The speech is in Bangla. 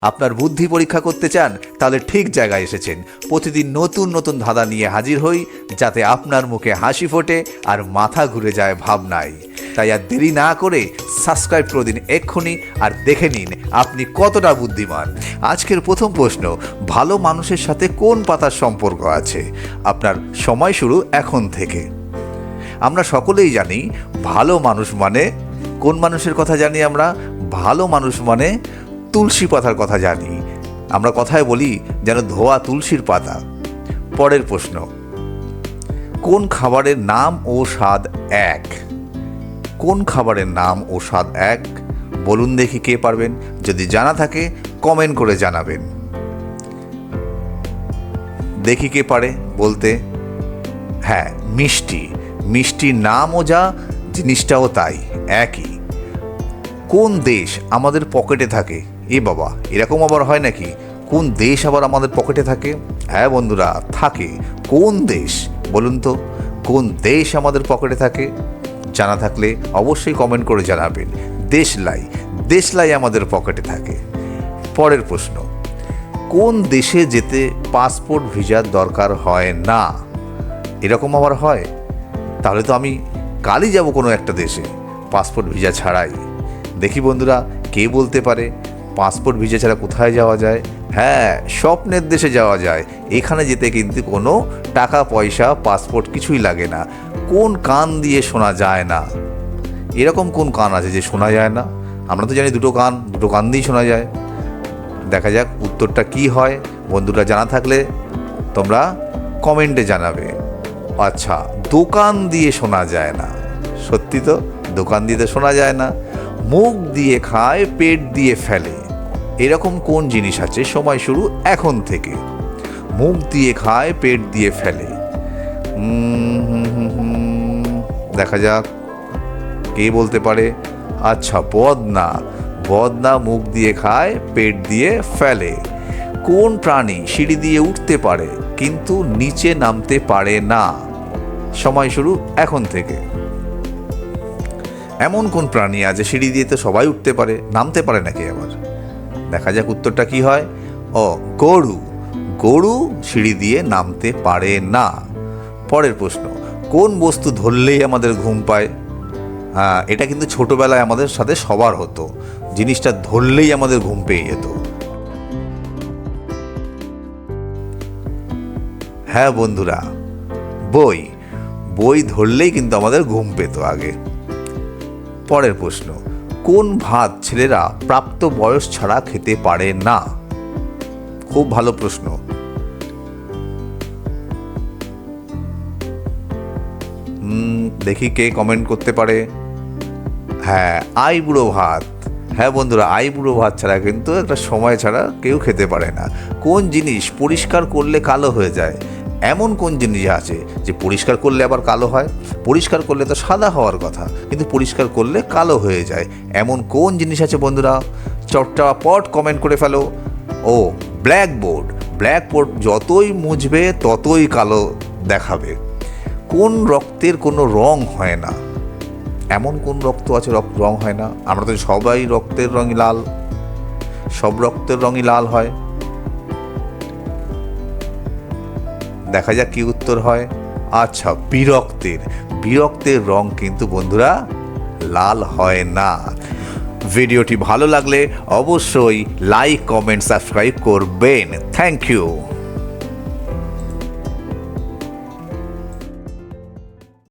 আপনার বুদ্ধি পরীক্ষা করতে চান? তাহলে ঠিক জায়গায় এসেছেন। প্রতিদিন নতুন নতুন ধাঁধা নিয়ে হাজির হই, যাতে আপনার মুখে হাসি ফোটে আর মাথা ঘুরে যায় ভাবনায়। তাই আর দেরি না করে সাবস্ক্রাইব করে দিন এক্ষুনি, আর দেখে নিন আপনি কতটা বুদ্ধিমান। আজকের প্রথম প্রশ্ন, ভালো মানুষের সাথে কোন পাতার সম্পর্ক আছে? আপনার সময় শুরু এখন থেকে। আমরা সকলেই জানি ভালো মানুষ মানে, কোন মানুষের কথা জানি আমরা? ভালো মানুষ মানে তুলসী পাতার কথা জানি। আমরা কথায় বলি যেন ধোয়া তুলসীর পাতা। পরের প্রশ্ন, কোন খাবারের নাম ও স্বাদ এক? কোন খাবারের নাম ও স্বাদ এক? বলুন দেখি কে পারবেন। যদি জানা থাকে কমেন্ট করে জানাবেন। দেখি কে পারে বলতে। হ্যাঁ, মিষ্টি। মিষ্টির নামও যা, জিনিসটাও তাই, একই। কোন দেশ আমাদের পকেটে থাকে? এ বাবা, এরকম আবার হয় নাকি? কোন দেশ আবার আমাদের পকেটে থাকে? হ্যাঁ বন্ধুরা, থাকে। কোন দেশ বলুন তো? কোন দেশ আমাদের পকেটে থাকে? জানা থাকলে অবশ্যই কমেন্ট করে জানাবেন। দেশলাই। দেশলাই আমাদের পকেটে থাকে। পরের প্রশ্ন, কোন দেশে যেতে পাসপোর্ট ভিসার দরকার হয় না? এরকম আবার হয়? তাহলে তো আমি কালই যাব কোনো একটা দেশে পাসপোর্ট ভিসা ছাড়াই। দেখি বন্ধুরা কে বলতে পারে পাসপোর্ট ভিসা ছাড়া কোথায় যাওয়া যায়? হ্যাঁ, স্বপ্নের দেশে যাওয়া যায়। এখানে যেতে কিন্তু কোনো টাকা পয়সা, পাসপোর্ট কিছুই লাগে না। কোন কান দিয়ে শোনা যায় না? এরকম কোন কান আছে যে শোনা যায় না? আমরা তো জানি দুটো কান দিয়েই শোনা যায়। দেখা যাক উত্তরটা কি হয়। বন্ধুরা জানা থাকলে তোমরা কমেন্টে জানাবে। আচ্ছা, দোকান দিয়ে শোনা যায় না। সত্যি তো, দোকান দিয়ে তো শোনা যায় না। মুখ দিয়ে খায়, পেট দিয়ে ফেলে। এরকম কোন জিনিস আছে? সময় শুরু এখন থেকে। মুখ দিয়ে খায়, পেট দিয়ে ফেলে। দেখা যাক কে বলতে পারে। আচ্ছা, বদনা। বদনা মুখ দিয়ে খায়, পেট দিয়ে ফেলে। কোন প্রাণী সিঁড়ি দিয়ে উঠতে পারে কিন্তু নিচে নামতে পারে না? সময় শুরু এখন থেকে। এমন কোন প্রাণী আছে সিঁড়ি দিয়ে তো সবাই উঠতে পারে, নামতে পারে নাকি আবার? দেখা যাক উত্তরটা কি হয়। গরু। গরু সিঁড়ি দিয়ে নামতে পারে না। পরের প্রশ্ন, কোন বস্তু ধরলেই আমাদের ঘুম পায়? হ্যাঁ, এটা কিন্তু ছোটবেলায় আমাদের সাথে সবার হতো। জিনিসটা ধরলেই আমাদের ঘুম পেয়ে যেত। হ্যাঁ বন্ধুরা, বই। বই ধরলেই কিন্তু আমাদের ঘুম পেত আগে। পরের প্রশ্ন, কোন ভাত ছেলেরা প্রাপ্ত বয়স ছাড়া খেতে পারে না? খুব ভালো প্রশ্ন। দেখি কে কমেন্ট করতে পারে। হ্যাঁ, আইবুড়ো ভাত। হ্যাঁ বন্ধুরা, আইবুড়ো ভাত ছাড়া কিন্তু একটা সময় ছাড়া কেউ খেতে পারে না। কোন জিনিস পরিষ্কার করলে কালো হয়ে যায়? এমন কোন জিনিস আছে যে পরিষ্কার করলে আবার কালো হয়? পরিষ্কার করলে তো সাদা হওয়ার কথা, কিন্তু পরিষ্কার করলে কালো হয়ে যায়। এমন কোন জিনিস আছে বন্ধুরা? চটপট কমেন্ট করে ফেলো। ব্ল্যাকবোর্ড। ব্ল্যাকবোর্ড যতই মুছবে ততই কালো দেখাবে। কোন রক্তের কোনো রং হয় না? এমন কোন রক্ত আছে রং হয় না? আমরা তো সবাই রক্তের রঙই লাল। সব রক্তের রঙই লাল হয়। দেখা যাক কি উত্তর হয়। আচ্ছা, বিরক্তের। বিরক্তের রং কিন্তু বন্ধুরা লাল হয় না। ভিডিওটি ভালো লাগলে অবশ্যই লাইক, কমেন্ট, সাবস্ক্রাইব করবেন। Thank you.